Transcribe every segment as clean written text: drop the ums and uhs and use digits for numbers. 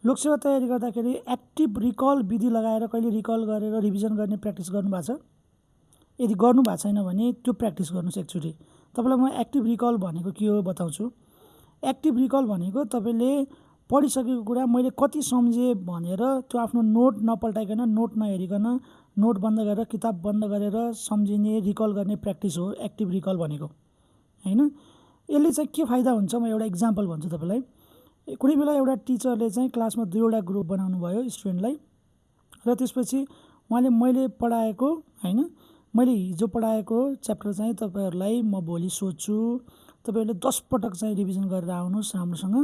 लोकसेवा तयारी गर्दाखेरि एक्टिभ रिकल विधि लगाएर कहिले रिकल गरेर रिभिजन गर्ने प्र्याक्टिस गर्नुभएको छ? यदि गर्नुभएको छैन भने त्यो प्र्याक्टिस गर्नुहोस् एकचोटि। तपाईँलाई म एक्टिभ रिकल भनेको के हो बताउँछु। एक्टिभ रिकल भनेको तपाईँले पढिसकेको कुरा मैले कति सम्झेँ भनेर त्यो आफ्नो नोट नपल्टाइकन, नोट नहेरिकन, नोट बन्द गरेर, किताब बन्द गरेर सम्झिने, रिकल गर्ने प्र्याक्टिस हो एक्टिभ रिकल भनेको, हैन? यसले चाहिँ के फाइदा हुन्छ, म एउटा इक्जाम्पल भन्छु तपाईँलाई। कुनै बेला एउटा टिचरले चाहिँ क्लासमा 2वटा ग्रुप बनाउनु भयो स्टुडेन्टलाई, र त्यसपछि उहाँले मैले पढाएको, हैन, मैले हिजो पढाएको च्याप्टर चाहिँ तपाईँहरूलाई म भोलि सोध्छु, तपाईँहरूले 10 पटक चाहिँ रिभिजन गरेर आउनुहोस् राम्रोसँग,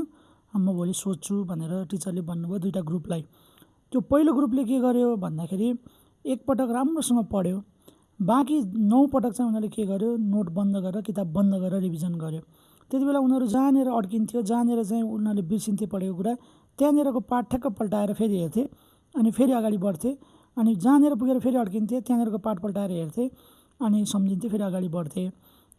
म भोलि सोध्छु भनेर टिचरले भन्नुभयो 2टा ग्रुपलाई। त्यो पहिलो ग्रुपले के गर्यो भन्दाखेरि एक पटक राम्रोसँग पढ्यो, बाँकी 9 पटक चाहिँ उनीहरूले के गर्यो, नोट बन्द गरेर, किताब बन्द गरेर रिभिजन गर्यो। त्यति बेला उनीहरू जहाँनिर अड्किन्थ्यो, जहाँनिर चाहिँ उनीहरूले बिर्सिन्थे पढेको कुरा, त्यहाँनिरको पाठ ठ्याक्क पल्टाएर फेरि हेर्थे अनि फेरि अगाडि बढ्थे, अनि जहाँनिर पुगेर फेरि अड्किन्थे त्यहाँनिरको पाठ पल्टाएर हेर्थे अनि सम्झिन्थे, फेरि अगाडि बढ्थे,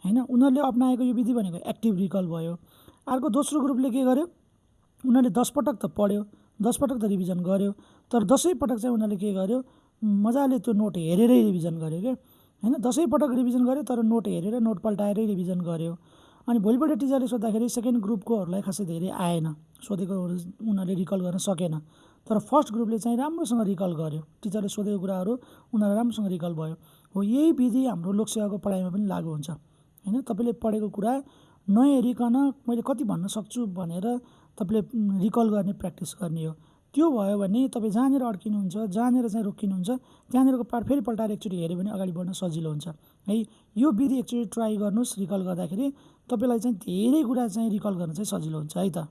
हैन? उनीहरूले अपनाएको यो विधि भनेको एक्टिभ रिकल भयो। अर्को दोस्रो ग्रुपले के गर्यो, उनीहरूले 10 पटक त पढ्यो, 10 पटक त रिभिजन गर्यो, तर 10 पटक चाहिँ उनीहरूले के गर्यो, मजाले त्यो नोट हेरेरै रिभिजन गर्यो क्या, हैन? 10 पटक रिभिजन गर्यो तर नोट हेरेर, नोट पल्टाएरै रिभिजन गर्यो। अनि भोलिपल्ट टिचरले सोद्धाखेरि सेकेन्ड ग्रुपकोहरूलाई खासै धेरै आएन, सोधेको उनीहरूले रिकल गर्न सकेन, तर फर्स्ट ग्रुपले चाहिँ राम्रोसँग रिकल गर्यो, टिचरले सोधेको कुराहरू उनीहरू राम्रोसँग रिकल भयो। हो, यही विधि हाम्रो लोकसेवाको पढाइमा पनि लागु हुन्छ, हैन? तपाईँले पढेको कुरा नहेरिकन मैले कति भन्न सक्छु भनेर तपाईँले रिकल गर्ने प्र्याक्टिस गर्ने हो। त्यो भयो भने तपाईँ जहाँनिर अड्किनुहुन्छ, जहाँनिर चाहिँ रोकिनुहुन्छ, त्यहाँनिरको पाठ फेरि पल्टाएर एकचोटि हेऱ्यो भने अगाडि बढ्न सजिलो हुन्छ है। यो विधि एकचोटि ट्राई गर्नुहोस् रिकल गर्दाखेरि, तपाईँलाई चाहिँ धेरै कुरा चाहिँ रिकल गर्न चाहिँ सजिलो हुन्छ है त।